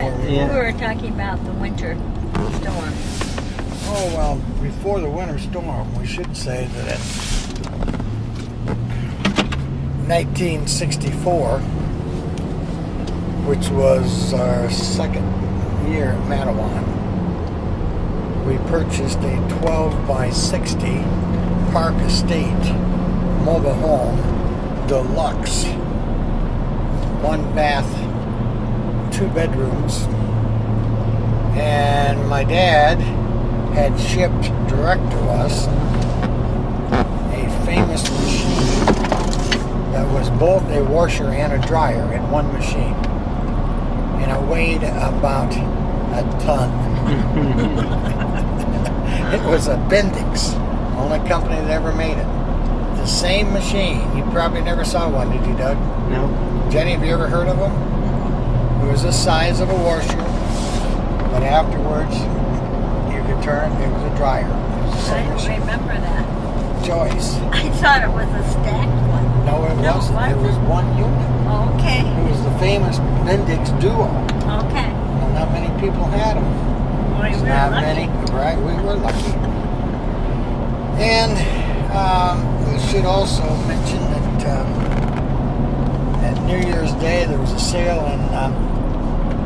We were talking about the winter storm. Oh, well, before the winter storm, we should say that in 1964, which was our second year at Mattawan, we purchased a 12 by 60 Park Estate mobile home, deluxe, 1 bath, 2 bedrooms, and my dad had shipped direct to us a famous machine that was both a washer and a dryer in one machine, and it weighed about a ton. It was a Bendix, only company that ever made it. The same machine. You probably never saw one, did you, Doug? No. Jenny, have you ever heard of them? It was the size of a washer, but afterwards you could turn. It was a dryer. It was the I same don't machine. remember that. Joyce. I thought it was a stacked one. No, it wasn't. It was one unit. Okay. It was the famous Bendix Duo. Okay. Well, not many people had them. Well, we were Not lucky. many. Right, we were lucky. And we should also mention that at New Year's Day there was a sale in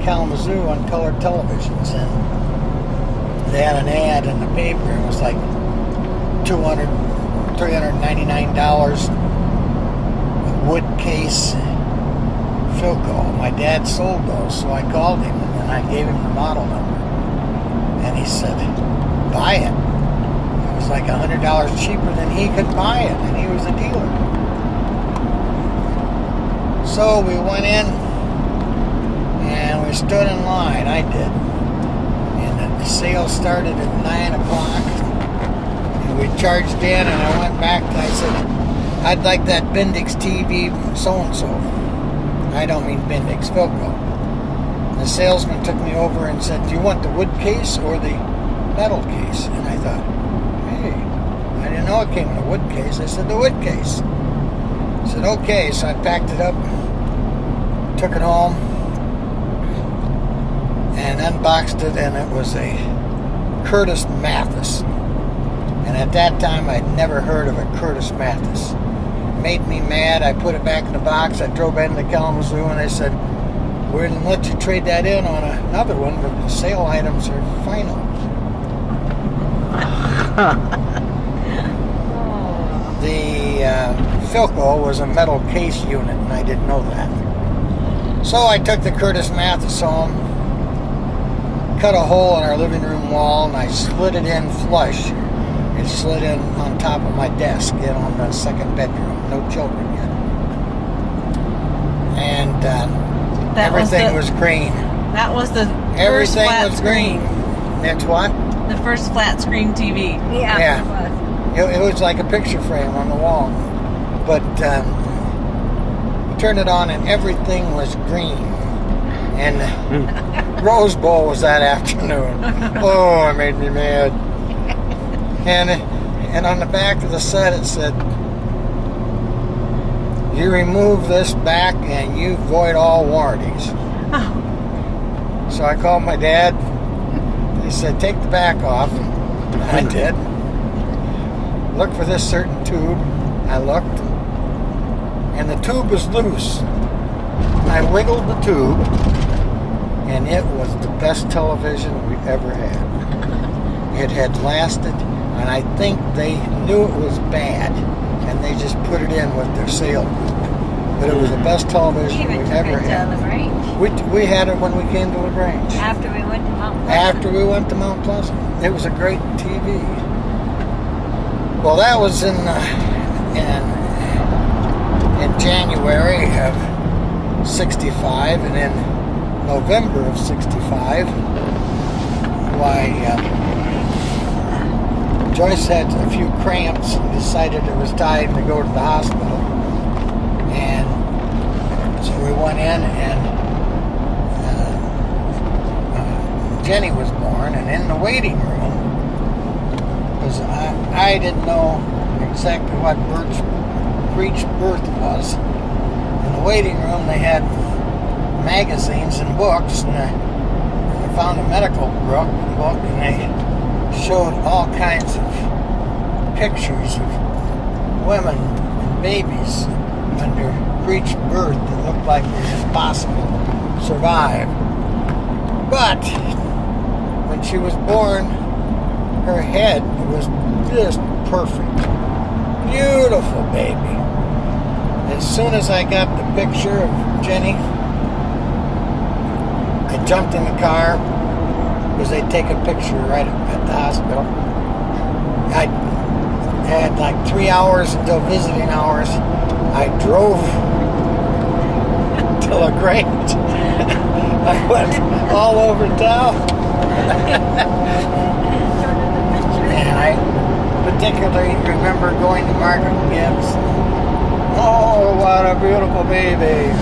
Kalamazoo on colored televisions, and they had an ad in the paper. It was like $399 wood case Philco. My dad sold those, so I called him and I gave him the model number, and he said, buy it. It was like $100 cheaper than he could buy it, and he was a dealer. So we went in and we stood in line. I did. And the sale started at 9 o'clock. And we charged in, and I went back and I said, I'd like that Bendix TV so-and-so. I don't mean Bendix, Philco. The salesman took me over and said, do you want the wood case or the metal case? And I thought, hey, I didn't know it came in a wood case. I said, the wood case. I said, okay. So I packed it up, took it home, and unboxed it, and it was a Curtis Mathis. And at that time, I'd never heard of a Curtis Mathis. Made me mad. I put it back in the box. I drove into Kalamazoo, and they said, we're going to let you trade that in on another one, but the sale items are final. The Philco was a metal case unit, and I didn't know that. So I took the Curtis Mathis home, cut a hole in our living room wall, and I slid it in flush. It slid in on top of my desk in on the second bedroom. No children yet. And everything was green. That was the Everything first flat was green. That's what? The first flat screen TV. Yeah. It was like a picture frame on the wall. But turned it on and everything was green. And Rose Bowl was that afternoon. Oh, it made me mad. And on the back of the set it said, you remove this back and you void all warranties. Oh. So I called my dad. He said, take the back off. I did. Look for this certain tube. I looked. And the tube was loose. I wiggled the tube. And it was the best television we ever had. It had lasted, and I think they knew it was bad, and they just put it in with their sale group. But it was the best television we ever had. We had it when we came to LaGrange. After we went to Mount Pleasant. After we went to Mount Pleasant. It was a great TV. Well, that was in January of 65, and in November of 65, Joyce had a few cramps and decided it was time to go to the hospital. And so we went in, and Jenny was born, and in the waiting room, because I didn't know exactly what breech birth was. In the waiting room, they had magazines and books, and found a medical book and they showed all kinds of pictures of women and babies under breech birth that looked like it was impossible to survive. But when she was born, her head was just perfect. Beautiful baby. As soon as I got the picture of Jenny, I jumped in the car because they take a picture right at the hospital. I had like 3 hours until visiting hours. I drove to LaGrange. I went all over town. And I particularly remember going to Margaret Gibbs. Oh, what a beautiful baby.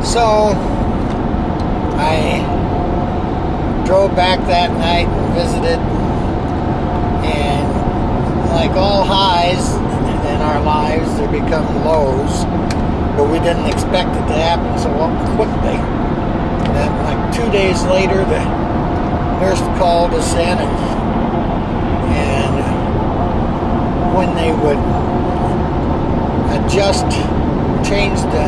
So I drove back that night and visited, and like all highs in our lives, there become lows, but we didn't expect it to happen so quickly. Then like 2 days later, the nurse called us in, and when they would change the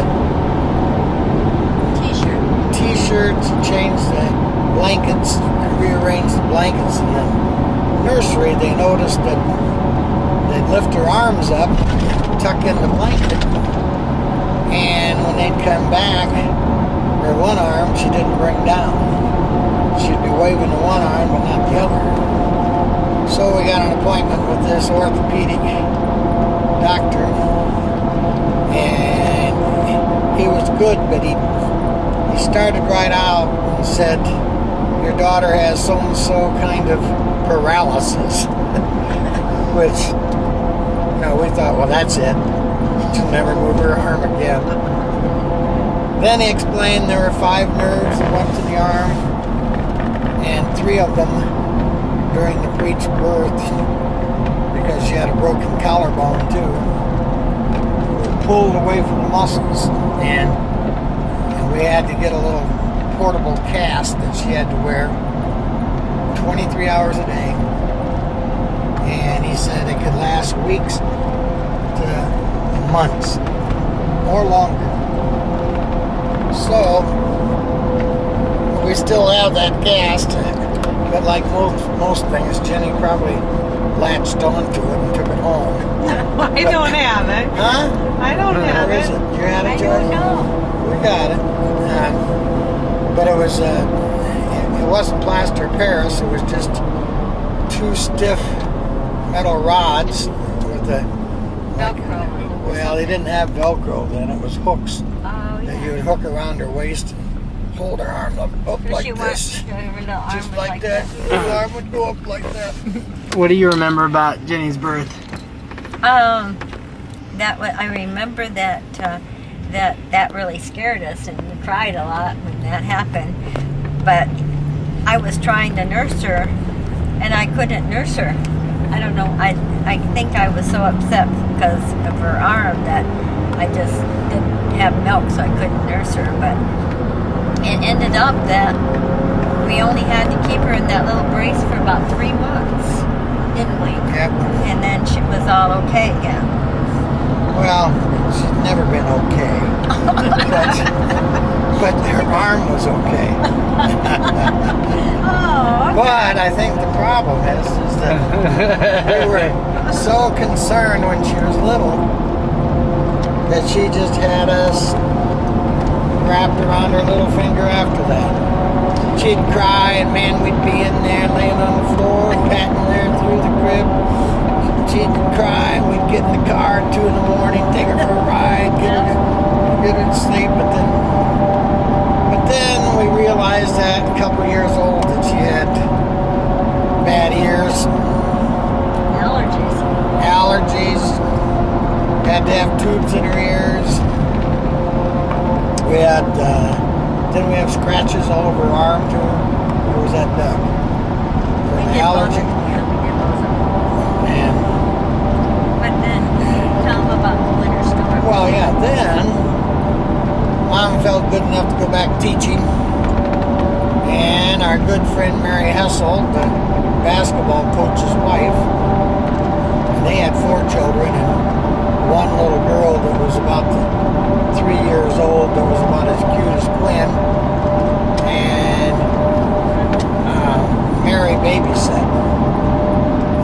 t-shirts, change the blankets, rearrange the blankets in the nursery, they noticed that they'd lift her arms up, tuck in the blanket, and when they'd come back, her one arm she didn't bring down. She'd be waving the one arm but not the other. So we got an appointment with this orthopedic doctor, and he was good, but he started right out and said, your daughter has so-and-so kind of paralysis. Which, we thought, well, that's it. She'll never move her arm again. Then he explained there were 5 nerves that went to the arm, and 3 of them during the breech birth, because she had a broken collarbone too, were pulled away from the muscles, and we had to get a little portable cast that she had to wear 23 hours a day. And he said it could last weeks to months or longer. So we still have that cast, but like most things, Jenny probably latched onto it and took it home. I don't have it. Huh? I don't have Where is it. it? You had it, I Joyce? don't know. We got it. But it was it wasn't plaster of Paris. It was just 2 stiff metal rods with a Velcro. well, they didn't have Velcro then. It was hooks Oh, that yeah. you would hook around her waist and hold her arm up like this. Just like that. Her arm would go up like that. What do you remember about Jenny's birth? I remember that that really scared us, and we cried a lot when that happened. But I was trying to nurse her, and I couldn't nurse her. I don't know. I think I was so upset because of her arm that I just didn't have milk, so I couldn't nurse her. But it ended up that we only had to keep her in that little brace for about 3 months, didn't we? Yep. And then she was all okay again. Well, she's never been okay. but her arm was okay. Oh, But I think the problem is that we were so concerned when she was little that she just had us wrapped around her little finger after that. She'd cry, and man, we'd be in there laying on the floor, patting her through the crib. She'd cry, and we'd get in the car at 2 in the morning, take her for a ride, get her to sleep. But then we realized that a couple of years old that she had bad ears, allergies, had to have tubes in her ears. We had, didn't we have scratches all over her arm too? Or was that from the allergy? Yeah, we did both of them. And, But then, tell them about the winter storm. well, yeah, then Mom felt good enough to go back teaching. our good friend Mary Hessel, the basketball coach's wife. And they had 4 children, and one little girl that was about 3 years old that was about as cute as Gwen. And Mary babysat.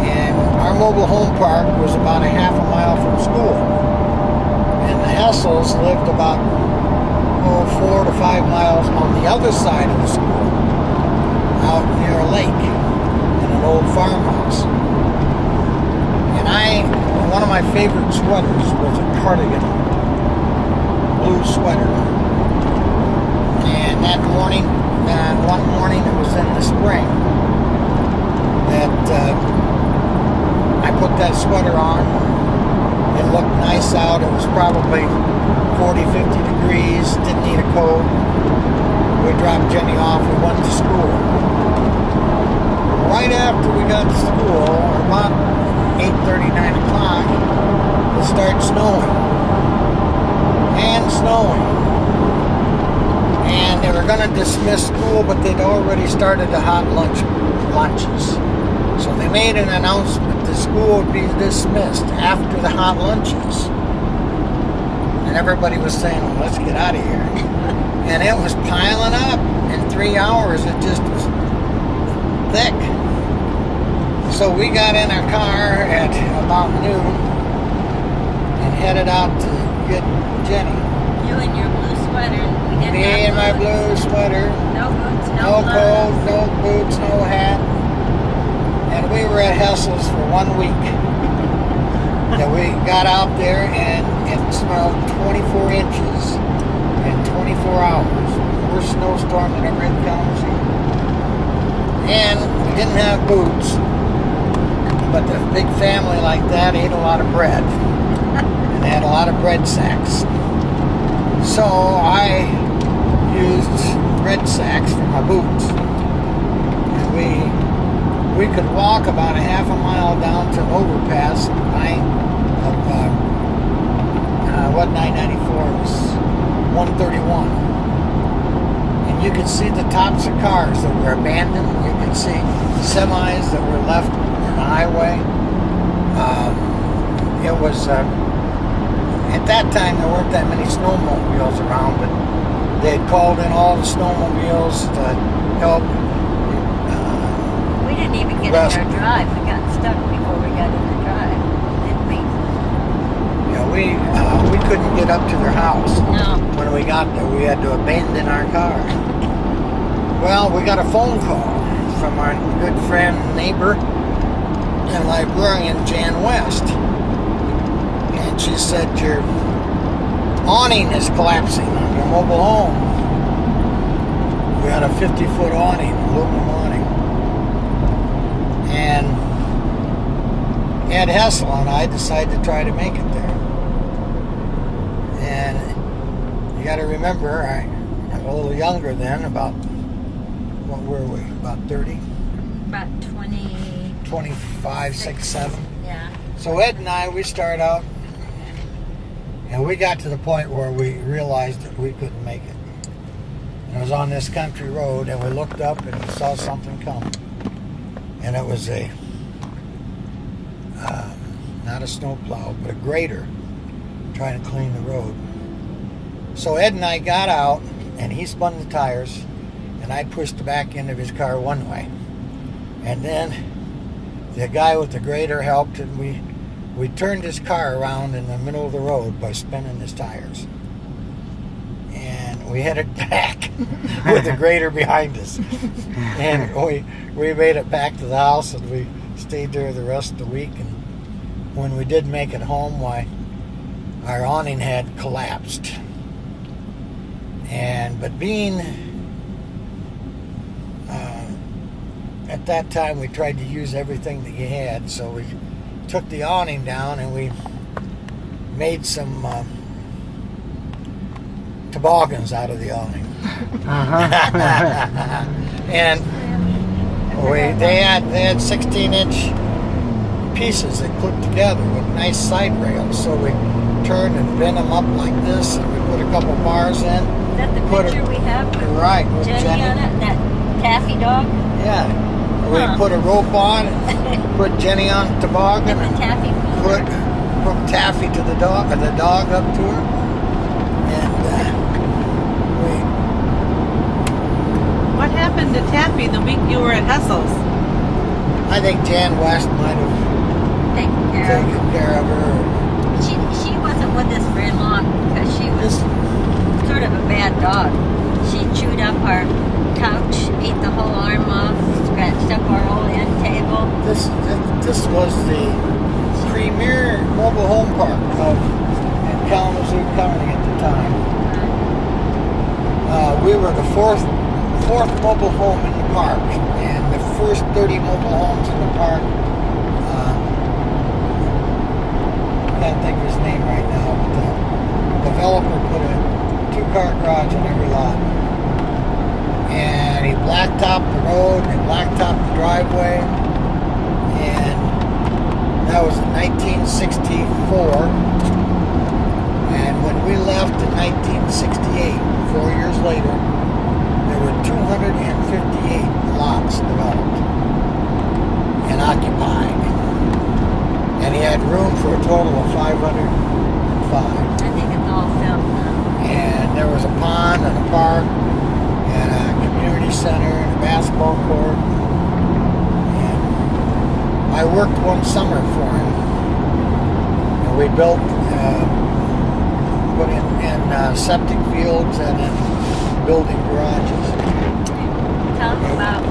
And our mobile home park was about a half a mile from school. And the Hessels lived about 4 to 5 miles on the other side of the school, out near a lake, in an old farmhouse. And one of my favorite sweaters was a cardigan, blue sweater. And that morning, one morning, it was in the spring, that I put that sweater on. It looked nice out. It was probably 40, 50 degrees, didn't need a coat. We dropped Jenny off, we went to school. Right after we got to school, or about 8:30, 9 o'clock, it started snowing. And snowing. And they were going to dismiss school, but they'd already started the hot lunches. So they made an announcement that school would be dismissed after the hot lunches. And everybody was saying, well, let's get out of here. And it was piling up. In 3 hours, it just was thick. So we got in our car at about noon and headed out to get Jenny. You and your blue sweater. We didn't Me have and my boots. blue sweater. No boots, no No gloves. coat, no boots, no hat. And we were at Hessel's for 1 week. And we got out there and it snowed 24 inches in 24 hours. Worst snowstorm that ever hit Kalamazoo. And we didn't have boots, but the big family like that ate a lot of bread. And they had a lot of bread sacks. So I used bread sacks for my boots. And we could walk about a half a mile down to an overpass of 994, it was 131. And you could see the tops of cars that were abandoned. You could see semis that were left in the highway. It was, at that time there weren't that many snowmobiles around, but they had called in all the snowmobiles to help. We didn't even get in our drive. We got stuck before we got in the drive, didn't we? Yeah, we couldn't get up to their house. No. When we got there, we had to abandon our car. Well, we got a phone call from our good friend, neighbor, and librarian, Jan West. And she said, your awning is collapsing on your mobile home. We had a 50-foot awning, aluminum awning. And Ed Hessel and I decided to try to make it there. And you got to remember, I'm a little younger then, about, what were we, about 30? About 20. 25, 6, 7. Yeah. So Ed and I, we start out, and we got to the point where we realized that we couldn't make it. And it was on this country road, and we looked up and we saw something come. And it was not a snowplow, but a grader trying to clean the road. So Ed and I got out, and he spun the tires, and I pushed the back end of his car one way. And then the guy with the grader helped, and we turned his car around in the middle of the road by spinning his tires. And we headed back with the grader behind us. And we made it back to the house, and we stayed there the rest of the week. And when we did make it home, why, our awning had collapsed. But being at that time, we tried to use everything that you had, so we took the awning down and we made some toboggans out of the awning. And they had 16-inch pieces that clipped together with nice side rails. So we turned and bent them up like this, and we put a couple bars in. Is that the picture we have with Right, with Jenny on it? That taffy dog? Yeah. We Huh. put a rope on and put Jenny on the toboggan And the and taffy put puller? Taffy to the dog up to her. And What happened to Taffy the week you were at Hustle's? I think Jan West might have Taking care of. taken care of her. She wasn't with us very long because she was This, sort of a bad dog. She chewed up our couch, ate the whole arm off, scratched up our whole end table. this was the premier mobile home park in Kalamazoo County at the time. We were the fourth mobile home in the park, and the first 30 mobile homes in the park. I can't think of his name right now, but the developer put a 2-car garage on every lot, and he blacktopped the road, and he blacktopped the driveway, and that was in 1964. And when we left in 1968, 4 years later, there were 258 lots developed and occupied. And he had room for a total of 505. I think it's all filmed now. And there was a pond and a park and a community center and a basketball court. And I worked one summer for him. And we built, put in septic fields and then building garages. Tell us about